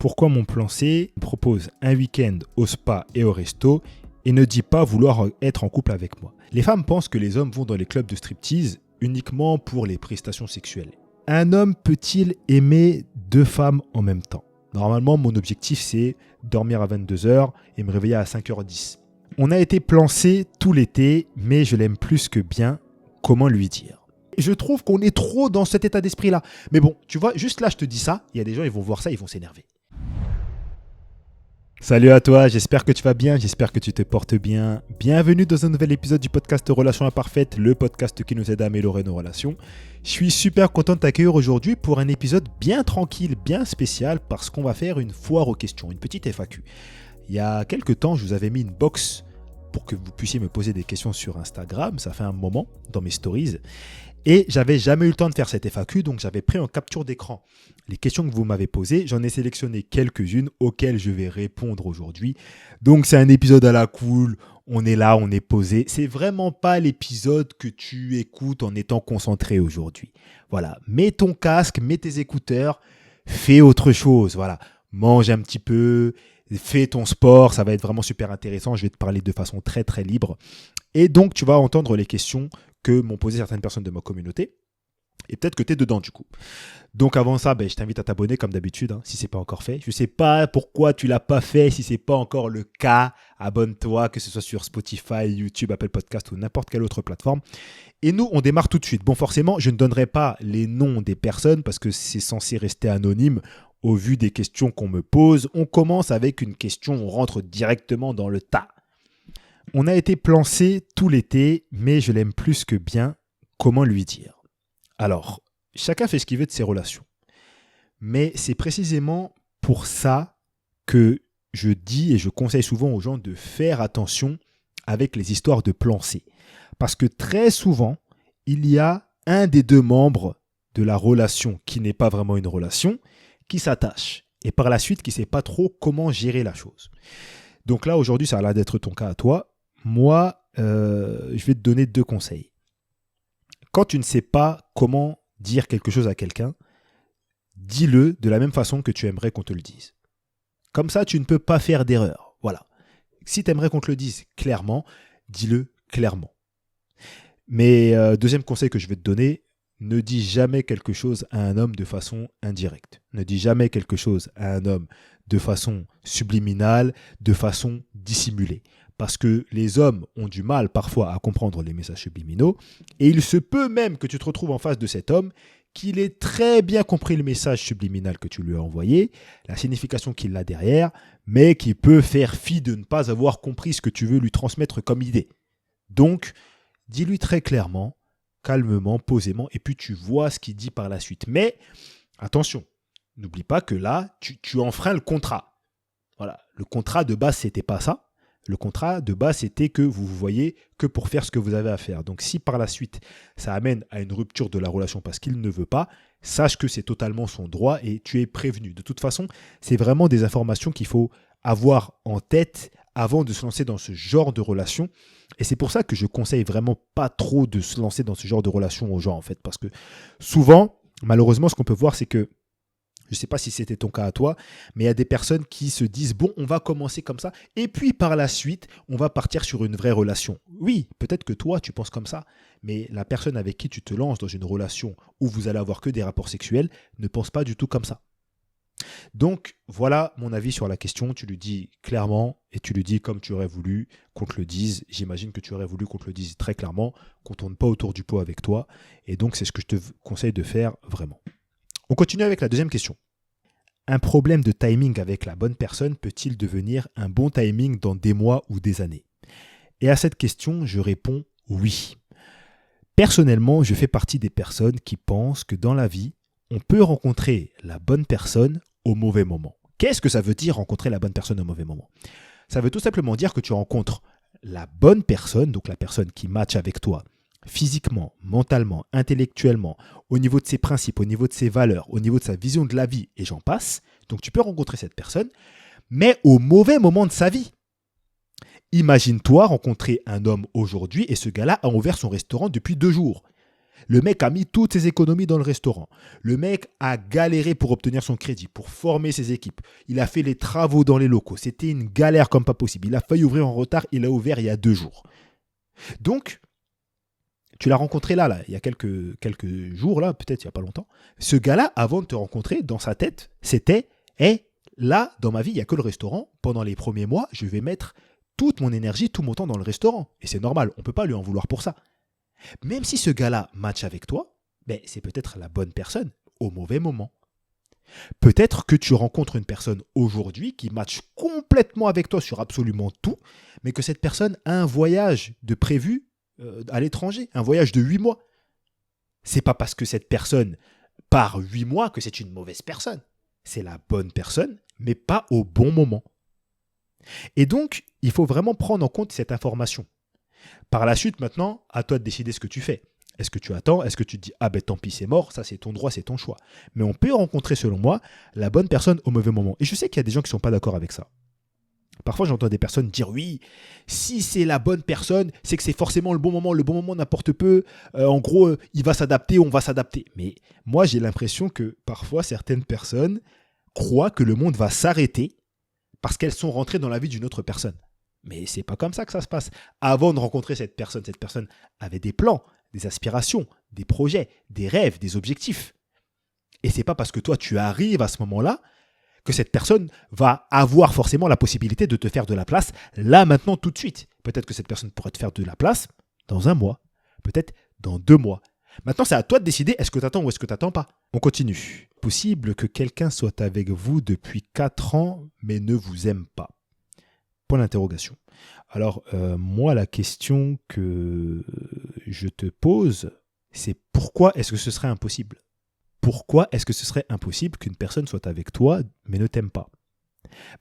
Pourquoi mon plan C propose un week-end au spa et au resto et ne dit pas vouloir être en couple avec moi? Les femmes pensent que les hommes vont dans les clubs de striptease uniquement pour les prestations sexuelles. Un homme peut-il aimer deux femmes en même temps? Normalement, mon objectif, c'est dormir à 22h et me réveiller à 5h10. On a été plan C tout l'été, mais je l'aime plus que bien. Comment lui dire? Je trouve qu'on est trop dans cet état d'esprit-là. Mais bon, tu vois, juste là, je te dis ça, il y a des gens, ils vont voir ça, ils vont s'énerver. Salut à toi, j'espère que tu vas bien, j'espère que tu te portes bien. Bienvenue dans un nouvel épisode du podcast Relations Imparfaites, le podcast qui nous aide à améliorer nos relations. Je suis super content de t'accueillir aujourd'hui pour un épisode bien tranquille, bien spécial, parce qu'on va faire une foire aux questions, une petite FAQ. Il y a quelques temps, je vous avais mis une box pour que vous puissiez me poser des questions sur Instagram, ça fait un moment, dans mes stories. Et j'avais jamais eu le temps de faire cette FAQ, donc j'avais pris en capture d'écran les questions que vous m'avez posées. J'en ai sélectionné quelques-unes auxquelles je vais répondre aujourd'hui. Donc c'est un épisode à la cool, on est là, on est posé. C'est vraiment pas l'épisode que tu écoutes en étant concentré aujourd'hui. Voilà, mets ton casque, mets tes écouteurs, fais autre chose. Voilà, mange un petit peu, fais ton sport, ça va être vraiment super intéressant. Je vais te parler de façon très très libre. Et donc tu vas entendre les questions que m'ont posé certaines personnes de ma communauté. Et peut-être que tu es dedans du coup. Donc avant ça, je t'invite à t'abonner comme d'habitude, si ce n'est pas encore fait. Je ne sais pas pourquoi tu ne l'as pas fait, si ce n'est pas encore le cas. Abonne-toi, que ce soit sur Spotify, YouTube, Apple Podcast ou n'importe quelle autre plateforme. Et nous, on démarre tout de suite. Bon, forcément, je ne donnerai pas les noms des personnes parce que c'est censé rester anonyme au vu des questions qu'on me pose. On commence avec une question, on rentre directement dans le tas. On a été plan C tout l'été, mais je l'aime plus que bien. Comment lui dire? Alors, chacun fait ce qu'il veut de ses relations. Mais c'est précisément pour ça que je dis et je conseille souvent aux gens de faire attention avec les histoires de plan C. Parce que très souvent, il y a un des deux membres de la relation qui n'est pas vraiment une relation, qui s'attache. Et par la suite, qui ne sait pas trop comment gérer la chose. Donc là, aujourd'hui, ça a l'air d'être ton cas à toi. Moi, je vais te donner deux conseils. Quand tu ne sais pas comment dire quelque chose à quelqu'un, dis-le de la même façon que tu aimerais qu'on te le dise. Comme ça, tu ne peux pas faire d'erreur. Voilà. Si tu aimerais qu'on te le dise clairement, dis-le clairement. Mais deuxième conseil que je vais te donner, ne dis jamais quelque chose à un homme de façon indirecte. Ne dis jamais quelque chose à un homme de façon subliminale, de façon dissimulée. Parce que les hommes ont du mal parfois à comprendre les messages subliminaux et il se peut même que tu te retrouves en face de cet homme qu'il ait très bien compris le message subliminal que tu lui as envoyé, la signification qu'il a derrière, mais qui peut faire fi de ne pas avoir compris ce que tu veux lui transmettre comme idée. Donc, dis-lui très clairement, calmement, posément, et puis tu vois ce qu'il dit par la suite. Mais attention, n'oublie pas que là, tu enfreins le contrat. Voilà, le contrat de base, c'était pas ça. Le contrat de base, c'était que vous voyez que pour faire ce que vous avez à faire. Donc, si par la suite, ça amène à une rupture de la relation parce qu'il ne veut pas, sache que c'est totalement son droit et tu es prévenu. De toute façon, c'est vraiment des informations qu'il faut avoir en tête avant de se lancer dans ce genre de relation. Et c'est pour ça que je conseille vraiment pas trop de se lancer dans ce genre de relation aux gens, en fait. Parce que souvent, malheureusement, ce qu'on peut voir, c'est que je ne sais pas si c'était ton cas à toi, mais il y a des personnes qui se disent « bon, on va commencer comme ça, et puis par la suite, on va partir sur une vraie relation ». Oui, peut-être que toi, tu penses comme ça, mais la personne avec qui tu te lances dans une relation où vous allez avoir que des rapports sexuels ne pense pas du tout comme ça. Donc, voilà mon avis sur la question. Tu lui dis clairement et tu lui dis comme tu aurais voulu qu'on te le dise. J'imagine que tu aurais voulu qu'on te le dise très clairement, qu'on ne tourne pas autour du pot avec toi. Et donc, c'est ce que je te conseille de faire vraiment. On continue avec la deuxième question. Un problème de timing avec la bonne personne peut-il devenir un bon timing dans des mois ou des années? Et à cette question, je réponds oui. Personnellement, je fais partie des personnes qui pensent que dans la vie, on peut rencontrer la bonne personne au mauvais moment. Qu'est-ce que ça veut dire rencontrer la bonne personne au mauvais moment? Ça veut tout simplement dire que tu rencontres la bonne personne, donc la personne qui matche avec toi, physiquement, mentalement, intellectuellement, au niveau de ses principes, au niveau de ses valeurs, au niveau de sa vision de la vie, et j'en passe. Donc tu peux rencontrer cette personne, mais au mauvais moment de sa vie. Imagine-toi rencontrer un homme aujourd'hui et ce gars-là a ouvert son restaurant depuis 2 jours. Le mec a mis toutes ses économies dans le restaurant. Le mec a galéré pour obtenir son crédit, pour former ses équipes. Il a fait les travaux dans les locaux. C'était une galère comme pas possible. Il a failli ouvrir en retard. Il a ouvert il y a 2 jours. Donc, tu l'as rencontré là, il y a quelques jours, là, peut-être il n'y a pas longtemps. Ce gars-là, avant de te rencontrer, dans sa tête, c'était là, dans ma vie, il n'y a que le restaurant. Pendant les premiers mois, je vais mettre toute mon énergie, tout mon temps dans le restaurant. Et c'est normal, on ne peut pas lui en vouloir pour ça. Même si ce gars-là match avec toi, c'est peut-être la bonne personne au mauvais moment. Peut-être que tu rencontres une personne aujourd'hui qui match complètement avec toi sur absolument tout, mais que cette personne a un voyage de prévu à l'étranger, un voyage de 8 mois. C'est pas parce que cette personne part 8 mois que c'est une mauvaise personne. C'est la bonne personne, mais pas au bon moment. Et donc, il faut vraiment prendre en compte cette information. Par la suite, maintenant, à toi de décider ce que tu fais. Est-ce que tu attends? Est-ce que tu te dis « Ah tant pis, c'est mort, ça c'est ton droit, c'est ton choix ». Mais on peut rencontrer, selon moi, la bonne personne au mauvais moment. Et je sais qu'il y a des gens qui ne sont pas d'accord avec ça. Parfois, j'entends des personnes dire « Oui, si c'est la bonne personne, c'est que c'est forcément le bon moment n'importe peu. En gros, il va s'adapter, on va s'adapter. » Mais moi, j'ai l'impression que parfois, certaines personnes croient que le monde va s'arrêter parce qu'elles sont rentrées dans la vie d'une autre personne. Mais c'est pas comme ça que ça se passe. Avant de rencontrer cette personne avait des plans, des aspirations, des projets, des rêves, des objectifs. Et c'est pas parce que toi tu arrives à ce moment-là que cette personne va avoir forcément la possibilité de te faire de la place là, maintenant, tout de suite. Peut-être que cette personne pourrait te faire de la place dans 1 mois, peut-être dans 2 mois. Maintenant, c'est à toi de décider, est-ce que tu attends ou est-ce que tu n'attends pas. On continue. Possible que quelqu'un soit avec vous depuis 4 ans, mais ne vous aime pas. Point d'interrogation. Alors, moi, la question que je te pose, c'est pourquoi est-ce que ce serait impossible? Pourquoi est-ce que ce serait impossible qu'une personne soit avec toi, mais ne t'aime pas?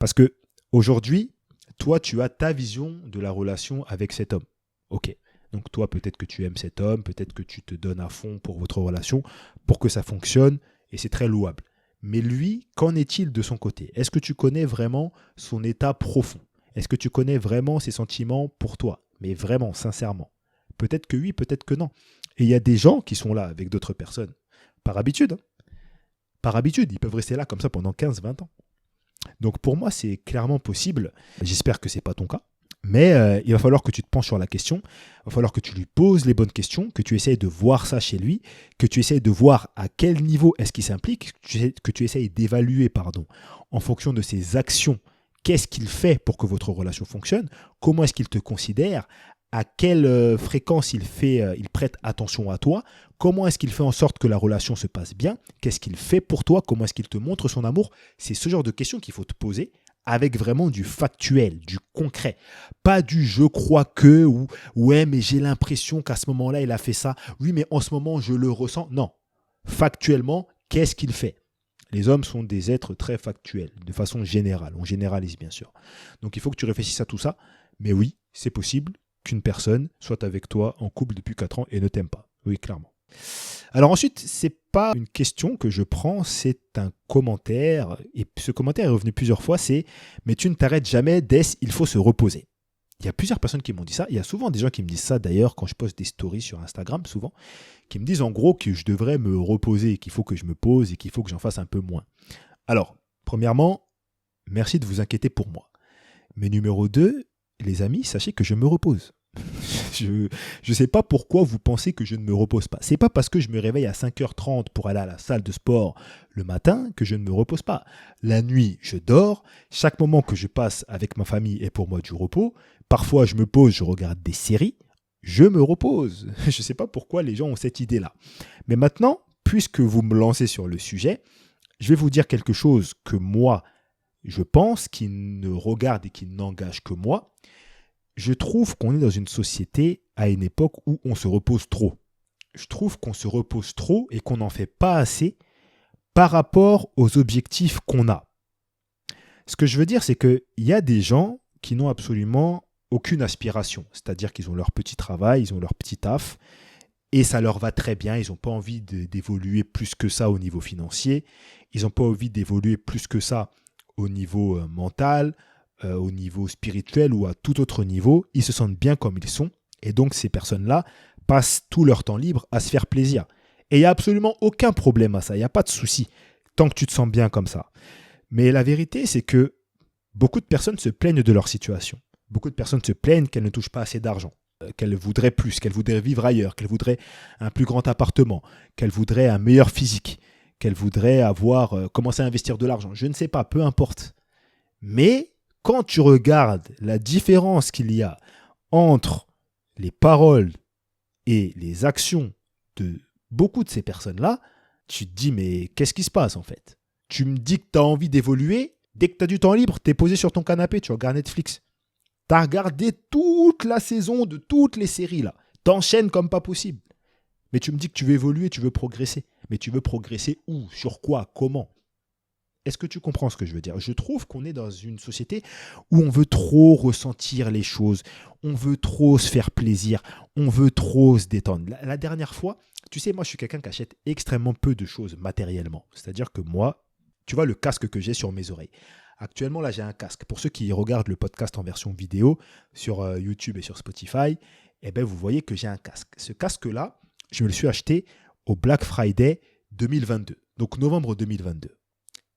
Parce que aujourd'hui, toi, tu as ta vision de la relation avec cet homme. Ok. Donc toi, peut-être que tu aimes cet homme, peut-être que tu te donnes à fond pour votre relation, pour que ça fonctionne, et c'est très louable. Mais lui, qu'en est-il de son côté? Est-ce que tu connais vraiment son état profond? Est-ce que tu connais vraiment ses sentiments pour toi? Mais vraiment, sincèrement. Peut-être que oui, peut-être que non. Et il y a des gens qui sont là avec d'autres personnes, par habitude. Par habitude, ils peuvent rester là comme ça pendant 15-20 ans. Donc pour moi, c'est clairement possible. J'espère que ce n'est pas ton cas. Mais il va falloir que tu te penches sur la question, il va falloir que tu lui poses les bonnes questions, que tu essayes de voir ça chez lui, que tu essayes de voir à quel niveau est-ce qu'il s'implique, que tu essayes d'évaluer en fonction de ses actions, qu'est-ce qu'il fait pour que votre relation fonctionne, comment est-ce qu'il te considère, à quelle fréquence il prête attention à toi, comment est-ce qu'il fait en sorte que la relation se passe bien, qu'est-ce qu'il fait pour toi, comment est-ce qu'il te montre son amour. C'est ce genre de questions qu'il faut te poser avec vraiment du factuel, du concret. Pas du « je crois que » ou « ouais, mais j'ai l'impression qu'à ce moment-là, il a fait ça. Oui, mais en ce moment, je le ressens. » Non. Factuellement, qu'est-ce qu'il fait? Les hommes sont des êtres très factuels, de façon générale. On généralise, bien sûr. Donc, il faut que tu réfléchisses à tout ça. Mais oui, c'est possible qu'une personne soit avec toi en couple depuis 4 ans et ne t'aime pas. Oui, clairement. Alors ensuite, c'est pas une question que je prends, c'est un commentaire. Et ce commentaire est revenu plusieurs fois, c'est « Mais tu ne t'arrêtes jamais, il faut se reposer ». Il y a plusieurs personnes qui m'ont dit ça. Il y a souvent des gens qui me disent ça d'ailleurs quand je poste des stories sur Instagram, souvent, qui me disent en gros que je devrais me reposer, qu'il faut que je me pose et qu'il faut que j'en fasse un peu moins. Alors, premièrement, merci de vous inquiéter pour moi. Mais numéro 2, les amis, sachez que je me repose. Je ne sais pas pourquoi vous pensez que je ne me repose pas. C'est pas parce que je me réveille à 5h30 pour aller à la salle de sport le matin que je ne me repose pas. La nuit, je dors. Chaque moment que je passe avec ma famille est pour moi du repos. Parfois, je me pose, je regarde des séries. Je me repose. Je ne sais pas pourquoi les gens ont cette idée-là. Mais maintenant, puisque vous me lancez sur le sujet, je vais vous dire quelque chose que moi, je pense, qui ne regarde et qui n'engage que moi. Je trouve qu'on est dans une société à une époque où on se repose trop. Je trouve qu'on se repose trop et qu'on n'en fait pas assez par rapport aux objectifs qu'on a. Ce que je veux dire, c'est qu'il y a des gens qui n'ont absolument aucune aspiration. C'est-à-dire qu'ils ont leur petit travail, ils ont leur petit taf et ça leur va très bien. Ils n'ont pas envie d'évoluer plus que ça au niveau financier. Ils n'ont pas envie d'évoluer plus que ça au niveau mental, au niveau spirituel ou à tout autre niveau. Ils se sentent bien comme ils sont. Et donc, ces personnes-là passent tout leur temps libre à se faire plaisir. Et il n'y a absolument aucun problème à ça, il n'y a pas de souci, tant que tu te sens bien comme ça. Mais la vérité, c'est que beaucoup de personnes se plaignent de leur situation. Beaucoup de personnes se plaignent qu'elles ne touchent pas assez d'argent, qu'elles voudraient plus, qu'elles voudraient vivre ailleurs, qu'elles voudraient un plus grand appartement, qu'elles voudraient un meilleur physique, qu'elles voudraient avoir commencé à investir de l'argent. Je ne sais pas, peu importe. Mais quand tu regardes la différence qu'il y a entre les paroles et les actions de beaucoup de ces personnes-là, tu te dis, mais qu'est-ce qui se passe en fait? Tu me dis que tu as envie d'évoluer, dès que tu as du temps libre, tu es posé sur ton canapé, tu regardes Netflix. Tu as regardé toute la saison de toutes les séries là. T'enchaînes comme pas possible. Mais tu me dis que tu veux évoluer, tu veux progresser. Mais tu veux progresser où? Sur quoi? Comment? Est-ce que tu comprends ce que je veux dire? Je trouve qu'on est dans une société où on veut trop ressentir les choses, on veut trop se faire plaisir, on veut trop se détendre. La dernière fois, tu sais, moi je suis quelqu'un qui achète extrêmement peu de choses matériellement. C'est-à-dire que moi, tu vois le casque que j'ai sur mes oreilles. Actuellement, là, j'ai un casque. Pour ceux qui regardent le podcast en version vidéo sur YouTube et sur Spotify, eh ben, vous voyez que j'ai un casque. Ce casque-là, je me le suis acheté au Black Friday 2022, donc novembre 2022.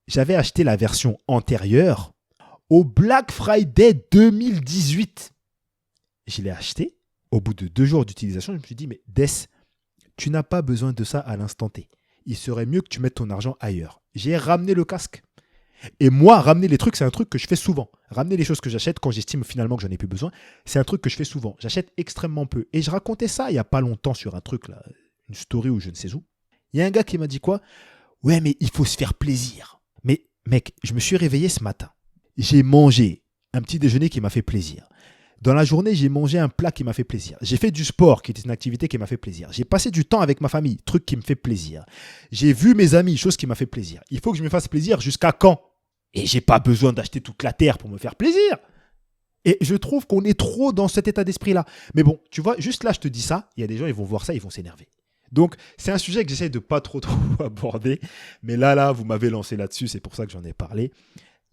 J'avais acheté la version antérieure au Black Friday 2018. Je l'ai acheté. Au bout de 2 jours d'utilisation, je me suis dit, mais Des, tu n'as pas besoin de ça à l'instant T. Il serait mieux que tu mettes ton argent ailleurs. J'ai ramené le casque. Et moi, ramener les trucs, c'est un truc que je fais souvent. Ramener les choses que j'achète quand j'estime finalement que j'en ai plus besoin, c'est un truc que je fais souvent. J'achète extrêmement peu. Et je racontais ça il n'y a pas longtemps sur un truc, là, une story ou je ne sais où. Il y a un gars qui m'a dit quoi? Ouais, mais il faut se faire plaisir. Mais mec, je me suis réveillé ce matin. J'ai mangé un petit déjeuner qui m'a fait plaisir. Dans la journée, j'ai mangé un plat qui m'a fait plaisir. J'ai fait du sport, qui était une activité qui m'a fait plaisir. J'ai passé du temps avec ma famille, truc qui me fait plaisir. J'ai vu mes amis, chose qui m'a fait plaisir. Il faut que je me fasse plaisir jusqu'à quand? Et j'ai pas besoin d'acheter toute la terre pour me faire plaisir. Et je trouve qu'on est trop dans cet état d'esprit-là. Mais bon, tu vois, juste là, je te dis ça, il y a des gens, ils vont voir ça, ils vont s'énerver. Donc, c'est un sujet que j'essaie de pas trop aborder. Mais là, vous m'avez lancé là-dessus, c'est pour ça que j'en ai parlé.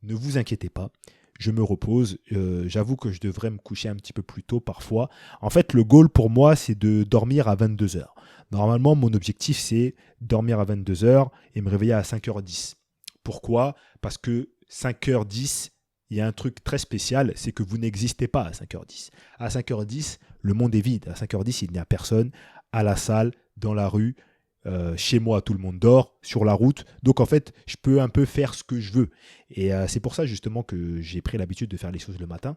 Ne vous inquiétez pas, je me repose. J'avoue que je devrais me coucher un petit peu plus tôt parfois. En fait, le goal pour moi, c'est de dormir à 22h. Normalement, mon objectif, c'est dormir à 22h et me réveiller à 5h10. Pourquoi? Parce que 5h10, il y a un truc très spécial, c'est que vous n'existez pas à 5h10. À 5h10, le monde est vide. À 5h10, il n'y a personne à la salle, dans la rue, chez moi, tout le monde dort, sur la route. Donc en fait, je peux un peu faire ce que je veux. Et c'est pour ça justement que j'ai pris l'habitude de faire les choses le matin.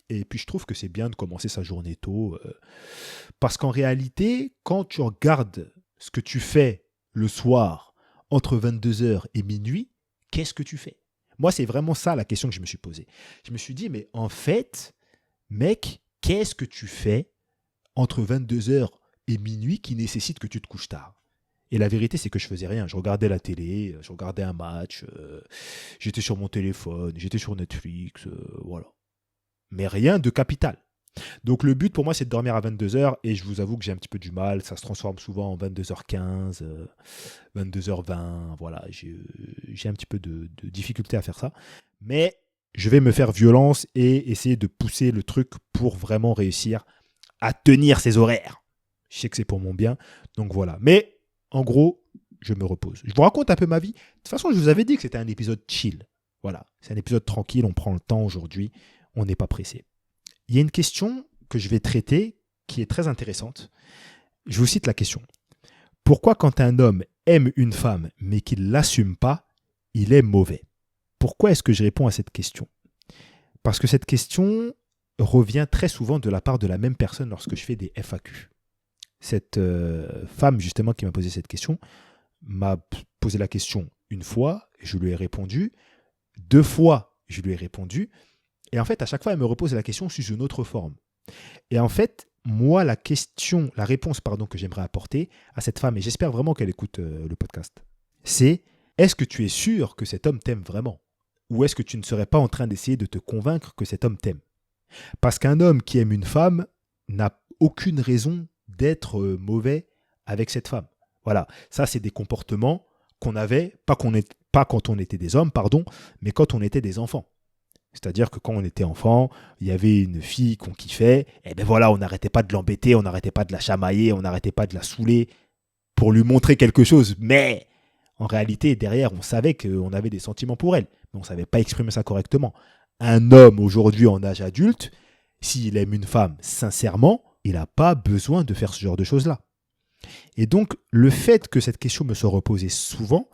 Et puis je trouve que c'est bien de commencer sa journée tôt. Parce qu'en réalité, quand tu regardes ce que tu fais le soir, entre 22h et minuit, qu'est-ce que tu fais? Moi, c'est vraiment ça la question que je me suis posée. Je me suis dit, mais en fait, mec, qu'est-ce que tu fais entre 22h et minuit qui nécessite que tu te couches tard? Et la vérité, c'est que je faisais rien. Je regardais la télé, je regardais un match, j'étais sur mon téléphone, j'étais sur Netflix, voilà. Mais rien de capital. Donc le but pour moi c'est de dormir à 22h et je vous avoue que j'ai un petit peu du mal, ça se transforme souvent en 22h15, 22h20, voilà, j'ai un petit peu de difficulté à faire ça. Mais je vais me faire violence et essayer de pousser le truc pour vraiment réussir à tenir ces horaires. Je sais que c'est pour mon bien, donc voilà. Mais en gros, je me repose. Je vous raconte un peu ma vie. De toute façon, je vous avais dit que c'était un épisode chill. Voilà, c'est un épisode tranquille, on prend le temps aujourd'hui, on n'est pas pressé. Il y a une question que je vais traiter qui est très intéressante. Je vous cite la question. Pourquoi quand un homme aime une femme mais qu'il ne l'assume pas, il est mauvais? Pourquoi est-ce que je réponds à cette question? Parce que cette question revient très souvent de la part de la même personne lorsque je fais des FAQ. Cette femme justement qui m'a posé cette question m'a posé la question une fois, je lui ai répondu. 2 fois, je lui ai répondu. Et en fait, à chaque fois, elle me repose la question sous une autre forme. Et en fait, moi, la réponse que j'aimerais apporter à cette femme, et j'espère vraiment qu'elle écoute le podcast, c'est: est-ce que tu es sûr que cet homme t'aime vraiment? Ou est-ce que tu ne serais pas en train d'essayer de te convaincre que cet homme t'aime? Parce qu'un homme qui aime une femme n'a aucune raison d'être mauvais avec cette femme. Voilà, ça c'est des comportements qu'on avait, pas quand on était des hommes, pardon, mais quand on était des enfants. C'est-à-dire que quand on était enfant, il y avait une fille qu'on kiffait, et ben voilà, on n'arrêtait pas de l'embêter, on n'arrêtait pas de la chamailler, on n'arrêtait pas de la saouler pour lui montrer quelque chose. Mais en réalité, derrière, on savait qu'on avait des sentiments pour elle, mais on ne savait pas exprimer ça correctement. Un homme aujourd'hui en âge adulte, s'il aime une femme sincèrement, il n'a pas besoin de faire ce genre de choses-là. Et donc, le fait que cette question me soit reposée souvent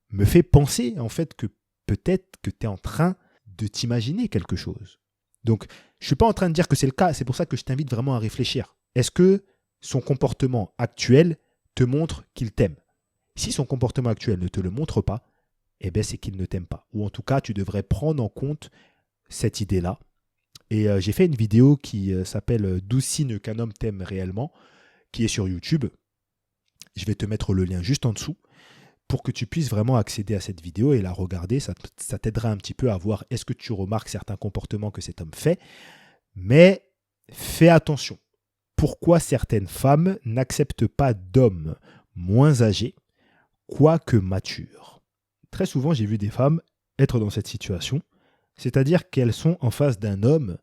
me fait penser en fait que peut-être que tu es en train de t'imaginer quelque chose. Donc, je ne suis pas en train de dire que c'est le cas, c'est pour ça que je t'invite vraiment à réfléchir. Est-ce que son comportement actuel te montre qu'il t'aime? Si son comportement actuel ne te le montre pas, eh bien c'est qu'il ne t'aime pas. Ou en tout cas, tu devrais prendre en compte cette idée-là. Et j'ai fait une vidéo qui s'appelle « 12 signes qu'un homme t'aime réellement », qui est sur YouTube. Je vais te mettre le lien juste en dessous pour que tu puisses vraiment accéder à cette vidéo et la regarder. Ça t'aidera un petit peu à voir est-ce que tu remarques certains comportements que cet homme fait. Mais fais attention. Pourquoi certaines femmes n'acceptent pas d'hommes moins âgés, quoique matures? Très souvent, j'ai vu des femmes être dans cette situation, c'est-à-dire qu'elles sont en face d'un homme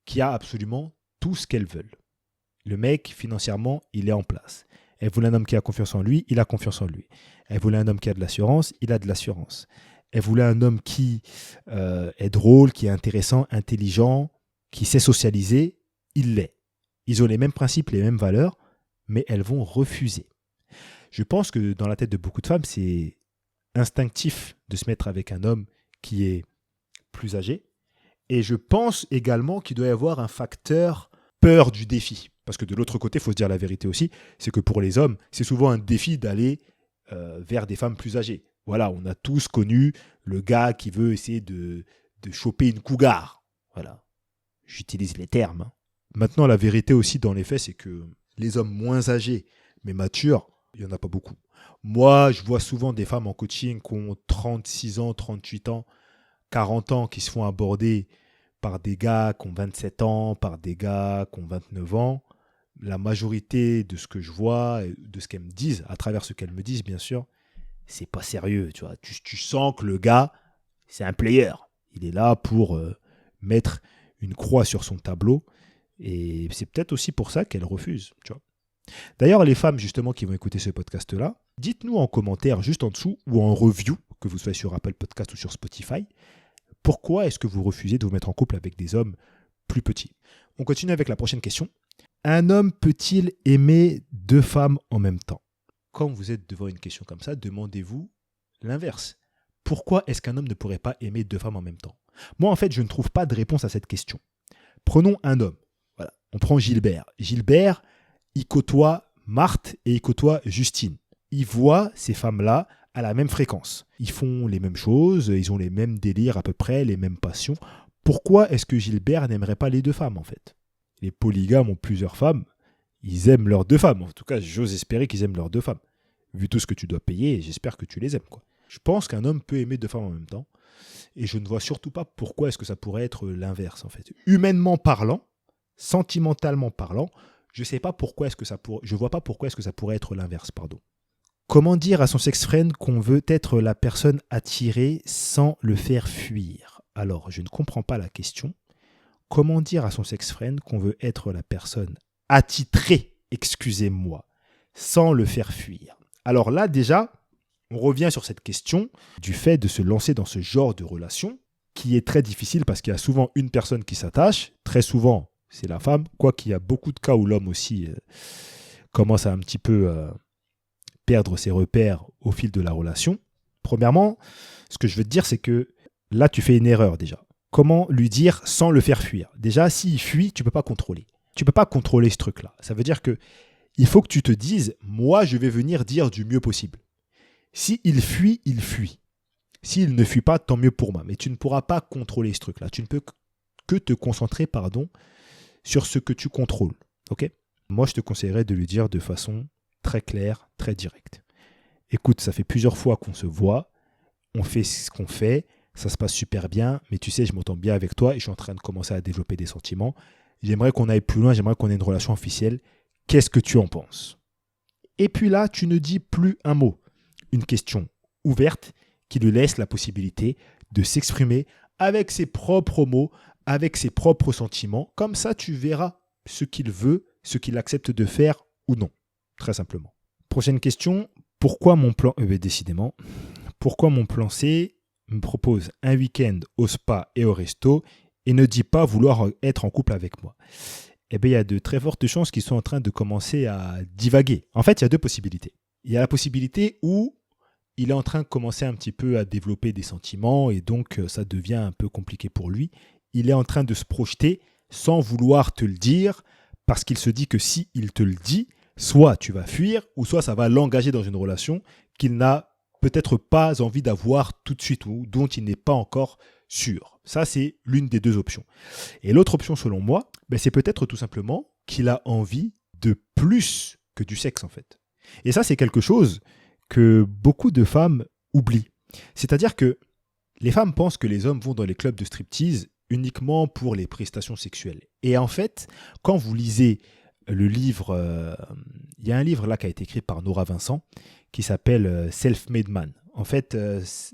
qui a absolument tout ce qu'elles veulent. Le mec, financièrement, il est en place. Elle voulait un homme qui a confiance en lui, il a confiance en lui. Elle voulait un homme qui a de l'assurance, il a de l'assurance. Elle voulait un homme qui est drôle, qui est intéressant, intelligent, qui sait socialiser, il l'est. Ils ont les mêmes principes, les mêmes valeurs, mais elles vont refuser. Je pense que dans la tête de beaucoup de femmes, c'est instinctif de se mettre avec un homme qui est plus âgé. Et je pense également qu'il doit y avoir un facteur peur du défi. Parce que de l'autre côté, il faut se dire la vérité aussi, c'est que pour les hommes, c'est souvent un défi d'aller vers des femmes plus âgées. Voilà, on a tous connu le gars qui veut essayer de choper une cougar. Voilà, j'utilise les termes. Hein. Maintenant, la vérité aussi dans les faits, c'est que les hommes moins âgés, mais matures, il n'y en a pas beaucoup. Moi, je vois souvent des femmes en coaching qui ont 36 ans, 38 ans, 40 ans, qui se font aborder par des gars qui ont 27 ans, par des gars qui ont 29 ans. La majorité de ce que je vois, de ce qu'elles me disent, à travers ce qu'elles me disent, bien sûr, c'est pas sérieux. Tu vois. Tu sens que le gars, c'est un player. Il est là pour mettre une croix sur son tableau. Et c'est peut-être aussi pour ça qu'elle refuse. Tu vois. D'ailleurs, les femmes justement qui vont écouter ce podcast-là, dites-nous en commentaire juste en dessous ou en review, que vous soyez sur Apple Podcast ou sur Spotify, pourquoi est-ce que vous refusez de vous mettre en couple avec des hommes plus petits? On continue avec la prochaine question. Un homme peut-il aimer deux femmes en même temps? Quand vous êtes devant une question comme ça, demandez-vous l'inverse. Pourquoi est-ce qu'un homme ne pourrait pas aimer deux femmes en même temps? Moi, en fait, je ne trouve pas de réponse à cette question. Prenons un homme. Voilà. On prend Gilbert. Gilbert, il côtoie Marthe et il côtoie Justine. Il voit ces femmes-là à la même fréquence. Ils font les mêmes choses, ils ont les mêmes délires à peu près, les mêmes passions. Pourquoi est-ce que Gilbert n'aimerait pas les deux femmes en fait? Les polygames ont plusieurs femmes, ils aiment leurs deux femmes. En tout cas, j'ose espérer qu'ils aiment leurs deux femmes. Vu tout ce que tu dois payer, j'espère que tu les aimes, quoi. Je pense qu'un homme peut aimer deux femmes en même temps. Et je ne vois surtout pas pourquoi est-ce que ça pourrait être l'inverse, en fait. Humainement parlant, sentimentalement parlant, je ne sais pas pourquoi est-ce que ça pourrait... Je vois pas pourquoi est-ce que ça pourrait être l'inverse, pardon. Comment dire à son sex-friend qu'on veut être la personne attirée sans le faire fuir? Alors, je ne comprends pas la question. Comment dire à son sex-friend qu'on veut être la personne attitrée, excusez-moi, sans le faire fuir? Alors là, déjà, on revient sur cette question du fait de se lancer dans ce genre de relation qui est très difficile parce qu'il y a souvent une personne qui s'attache. Très souvent, c'est la femme. Quoiqu'il y a beaucoup de cas où l'homme aussi commence à un petit peu perdre ses repères au fil de la relation. Premièrement, ce que je veux te dire, c'est que là, tu fais une erreur déjà. Comment lui dire sans le faire fuir? Déjà, s'il fuit, tu ne peux pas contrôler. Tu ne peux pas contrôler ce truc-là. Ça veut dire que il faut que tu te dises, moi, je vais venir dire du mieux possible. S'il fuit, il fuit. S'il ne fuit pas, tant mieux pour moi. Mais tu ne pourras pas contrôler ce truc-là. Tu ne peux que te concentrer, sur ce que tu contrôles. Ok? Moi, je te conseillerais de lui dire de façon très claire, très directe. Écoute, ça fait plusieurs fois qu'on se voit, on fait ce qu'on fait, ça se passe super bien, mais tu sais, je m'entends bien avec toi et je suis en train de commencer à développer des sentiments. J'aimerais qu'on aille plus loin, j'aimerais qu'on ait une relation officielle. Qu'est-ce que tu en penses? Et puis là, tu ne dis plus un mot. Une question ouverte qui lui laisse la possibilité de s'exprimer avec ses propres mots, avec ses propres sentiments. Comme ça, tu verras ce qu'il veut, ce qu'il accepte de faire ou non, très simplement. Prochaine question, pourquoi mon plan... décidément, pourquoi mon plan C me propose un week-end au spa et au resto et ne dit pas vouloir être en couple avec moi? Eh bien, il y a de très fortes chances qu'ils sont en train de commencer à divaguer. En fait, il y a deux possibilités. Il y a la possibilité où il est en train de commencer un petit peu à développer des sentiments et donc ça devient un peu compliqué pour lui. Il est en train de se projeter sans vouloir te le dire parce qu'il se dit que si il te le dit, soit tu vas fuir ou soit ça va l'engager dans une relation qu'il n'a peut-être pas envie d'avoir tout de suite ou dont il n'est pas encore sûr. Ça, c'est l'une des deux options. Et l'autre option, selon moi, c'est peut-être tout simplement qu'il a envie de plus que du sexe, en fait. Et ça, c'est quelque chose que beaucoup de femmes oublient. C'est-à-dire que les femmes pensent que les hommes vont dans les clubs de striptease uniquement pour les prestations sexuelles. Et en fait, quand vous lisez le livre, il y a un livre là qui a été écrit par Nora Vincent qui s'appelle Self-Made Man. En fait,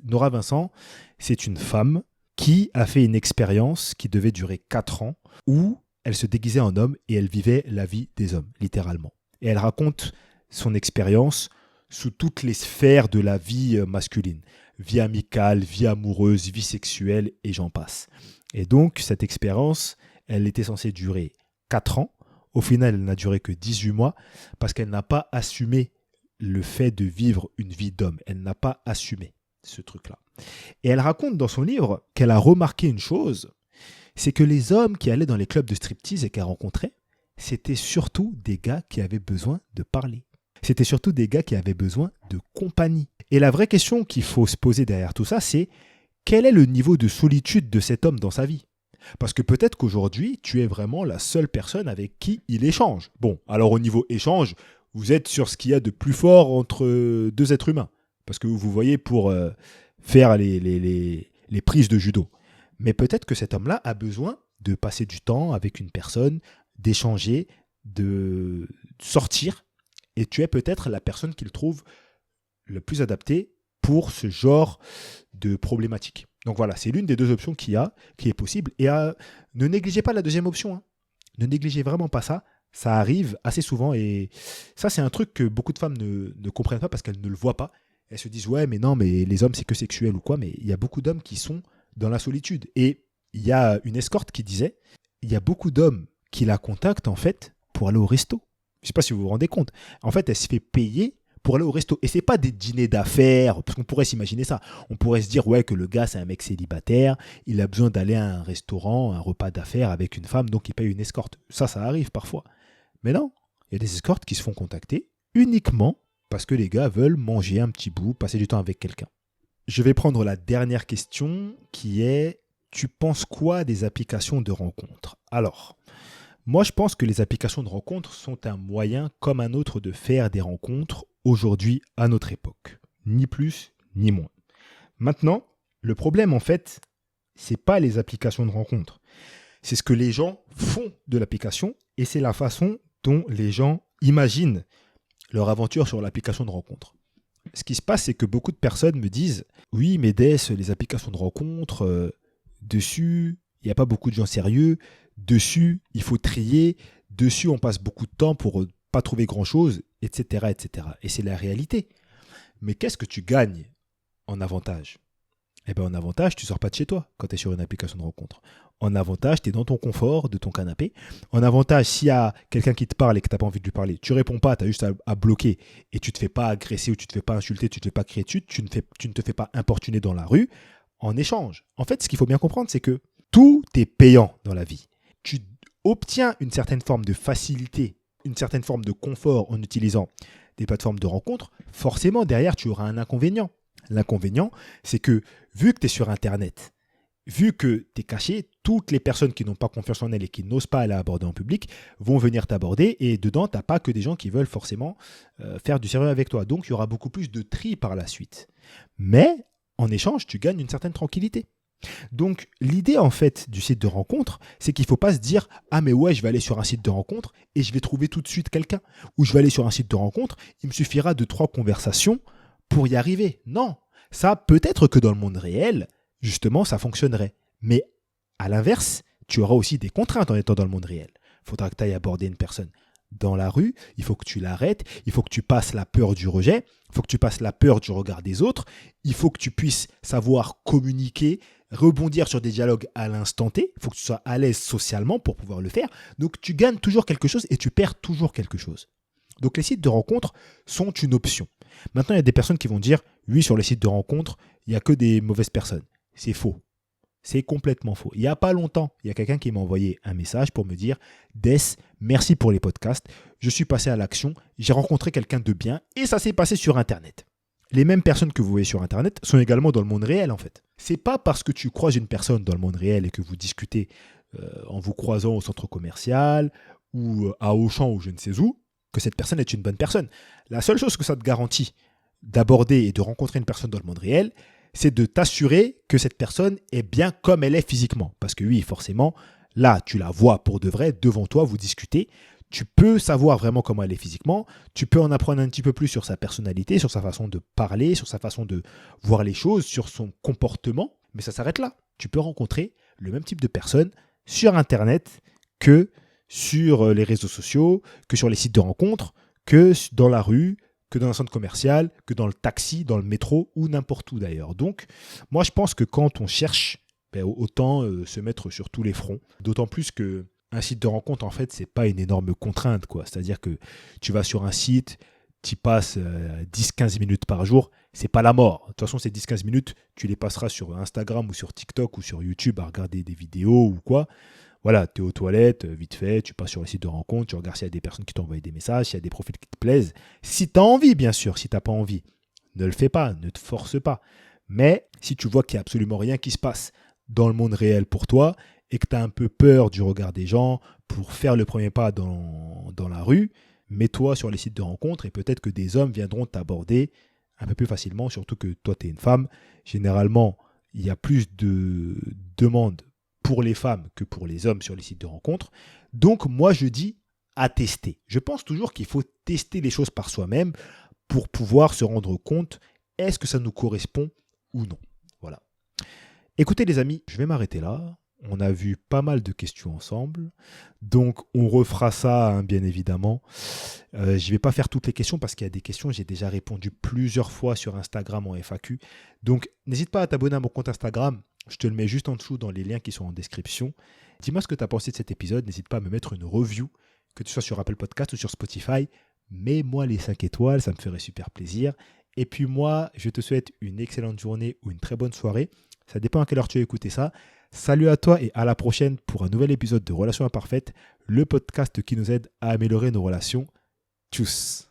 Nora Vincent, c'est une femme qui a fait une expérience qui devait durer 4 ans où elle se déguisait en homme et elle vivait la vie des hommes, littéralement. Et elle raconte son expérience sous toutes les sphères de la vie masculine. Vie amicale, vie amoureuse, vie sexuelle et j'en passe. Et donc, cette expérience, elle était censée durer 4 ans. Au final, elle n'a duré que 18 mois parce qu'elle n'a pas assumé le fait de vivre une vie d'homme. Elle n'a pas assumé ce truc-là. Et elle raconte dans son livre qu'elle a remarqué une chose, c'est que les hommes qui allaient dans les clubs de striptease et qu'elle rencontrait, c'était surtout des gars qui avaient besoin de parler. C'était surtout des gars qui avaient besoin de compagnie. Et la vraie question qu'il faut se poser derrière tout ça, c'est quel est le niveau de solitude de cet homme dans sa vie ? Parce que peut-être qu'aujourd'hui, tu es vraiment la seule personne avec qui il échange. Bon, alors au niveau échange, vous êtes sur ce qu'il y a de plus fort entre deux êtres humains. Parce que vous voyez pour faire les prises de judo. Mais peut-être que cet homme-là a besoin de passer du temps avec une personne, d'échanger, de sortir. Et tu es peut-être la personne qu'il trouve le plus adaptée pour ce genre de problématique. Donc voilà, c'est l'une des deux options qui est possible. Et ne négligez pas la deuxième option. Hein. Ne négligez vraiment pas ça. Ça arrive assez souvent et ça, c'est un truc que beaucoup de femmes ne comprennent pas parce qu'elles ne le voient pas. Elles se disent, ouais, mais non, mais les hommes, c'est que sexuel ou quoi. Mais il y a beaucoup d'hommes qui sont dans la solitude. Et il y a une escorte qui disait, il y a beaucoup d'hommes qui la contactent, en fait, pour aller au resto. Je ne sais pas si vous vous rendez compte. En fait, elle se fait payer pour aller au resto. Et ce n'est pas des dîners d'affaires, parce qu'on pourrait s'imaginer ça. On pourrait se dire, ouais, que le gars, c'est un mec célibataire, il a besoin d'aller à un restaurant, un repas d'affaires avec une femme, donc il paye une escorte. Ça arrive parfois. Mais non, il y a des escortes qui se font contacter uniquement parce que les gars veulent manger un petit bout, passer du temps avec quelqu'un. Je vais prendre la dernière question qui est, tu penses quoi des applications de rencontres ? Alors, moi je pense que les applications de rencontres sont un moyen comme un autre de faire des rencontres aujourd'hui à notre époque. Ni plus, ni moins. Maintenant, le problème en fait, c'est pas les applications de rencontres. C'est ce que les gens font de l'application et c'est la façon dont les gens imaginent leur aventure sur l'application de rencontre. Ce qui se passe, c'est que beaucoup de personnes me disent « Oui, mais Des, les applications de rencontre, dessus, il n'y a pas beaucoup de gens sérieux. Dessus, il faut trier. Dessus, on passe beaucoup de temps pour pas trouver grand-chose, etc., etc. » Et c'est la réalité. Mais qu'est-ce que tu gagnes en avantage ? Eh bien, en avantage, tu ne sors pas de chez toi quand tu es sur une application de rencontre. En avantage, tu es dans ton confort, de ton canapé. En avantage, s'il y a quelqu'un qui te parle et que tu n'as pas envie de lui parler, tu ne réponds pas, tu as juste à bloquer et tu ne te fais pas agresser ou tu ne te fais pas insulter, tu ne te fais pas crier dessus, tu ne te fais pas importuner dans la rue en échange. En fait, ce qu'il faut bien comprendre, c'est que tout est payant dans la vie. Tu obtiens une certaine forme de facilité, une certaine forme de confort en utilisant des plateformes de rencontre. Forcément, derrière, tu auras un inconvénient. L'inconvénient, c'est que vu que tu es sur Internet, vu que tu es caché, toutes les personnes qui n'ont pas confiance en elles et qui n'osent pas aller aborder en public vont venir t'aborder et dedans, tu n'as pas que des gens qui veulent forcément faire du sérieux avec toi. Donc, il y aura beaucoup plus de tri par la suite. Mais, en échange, tu gagnes une certaine tranquillité. Donc, l'idée en fait du site de rencontre, c'est qu'il ne faut pas se dire « Ah mais ouais, je vais aller sur un site de rencontre et je vais trouver tout de suite quelqu'un. » Ou « Je vais aller sur un site de rencontre, il me suffira de 3 conversations pour y arriver. » Non, ça peut-être que dans le monde réel, justement, ça fonctionnerait. Mais à l'inverse, tu auras aussi des contraintes en étant dans le monde réel. Il faudra que tu ailles aborder une personne dans la rue, il faut que tu l'arrêtes, il faut que tu passes la peur du rejet, il faut que tu passes la peur du regard des autres, il faut que tu puisses savoir communiquer, rebondir sur des dialogues à l'instant T, il faut que tu sois à l'aise socialement pour pouvoir le faire. Donc tu gagnes toujours quelque chose et tu perds toujours quelque chose. Donc les sites de rencontres sont une option. Maintenant, il y a des personnes qui vont dire « Oui, sur les sites de rencontres, il n'y a que des mauvaises personnes. » C'est faux. C'est complètement faux. Il n'y a pas longtemps, il y a quelqu'un qui m'a envoyé un message pour me dire « Des, merci pour les podcasts. Je suis passé à l'action. J'ai rencontré quelqu'un de bien et ça s'est passé sur Internet. » Les mêmes personnes que vous voyez sur Internet sont également dans le monde réel en fait. C'est pas parce que tu croises une personne dans le monde réel et que vous discutez en vous croisant au centre commercial ou à Auchan ou je ne sais où que cette personne est une bonne personne. La seule chose que ça te garantit d'aborder et de rencontrer une personne dans le monde réel, c'est de t'assurer que cette personne est bien comme elle est physiquement. Parce que oui, forcément, là, tu la vois pour de vrai, devant toi, vous discutez. Tu peux savoir vraiment comment elle est physiquement. Tu peux en apprendre un petit peu plus sur sa personnalité, sur sa façon de parler, sur sa façon de voir les choses, sur son comportement. Mais ça s'arrête là. Tu peux rencontrer le même type de personne sur Internet que sur les réseaux sociaux, que sur les sites de rencontres, que dans la rue, que dans un centre commercial, que dans le taxi, dans le métro ou n'importe où d'ailleurs. Donc, moi, je pense que quand on cherche, autant se mettre sur tous les fronts. D'autant plus que un site de rencontre, en fait, c'est pas une énorme contrainte, quoi. C'est-à-dire que tu vas sur un site, tu passes 10-15 minutes par jour, c'est pas la mort. De toute façon, ces 10-15 minutes, tu les passeras sur Instagram ou sur TikTok ou sur YouTube à regarder des vidéos ou quoi. Voilà, tu es aux toilettes, vite fait, tu passes sur les sites de rencontre, tu regardes s'il y a des personnes qui t'ont envoyé des messages, s'il y a des profils qui te plaisent. Si tu as envie, bien sûr, si tu n'as pas envie, ne le fais pas, ne te force pas. Mais si tu vois qu'il n'y a absolument rien qui se passe dans le monde réel pour toi et que tu as un peu peur du regard des gens pour faire le premier pas dans la rue, mets-toi sur les sites de rencontre et peut-être que des hommes viendront t'aborder un peu plus facilement, surtout que toi, tu es une femme. Généralement, il y a plus de demandes pour les femmes que pour les hommes sur les sites de rencontres. Donc moi je dis à tester. Je pense toujours qu'il faut tester les choses par soi-même pour pouvoir se rendre compte est-ce que ça nous correspond ou non. Voilà. Écoutez les amis, je vais m'arrêter là. On a vu pas mal de questions ensemble. Donc on refera ça bien évidemment. Je ne vais pas faire toutes les questions parce qu'il y a des questions, j'ai déjà répondu plusieurs fois sur Instagram en FAQ. Donc n'hésite pas à t'abonner à mon compte Instagram. Je te le mets juste en dessous dans les liens qui sont en description. Dis-moi ce que tu as pensé de cet épisode. N'hésite pas à me mettre une review, que tu sois sur Apple Podcast ou sur Spotify. Mets-moi les 5 étoiles, ça me ferait super plaisir. Et puis moi, je te souhaite une excellente journée ou une très bonne soirée. Ça dépend à quelle heure tu as écouté ça. Salut à toi et à la prochaine pour un nouvel épisode de Relations Imparfaites, le podcast qui nous aide à améliorer nos relations. Tchuss!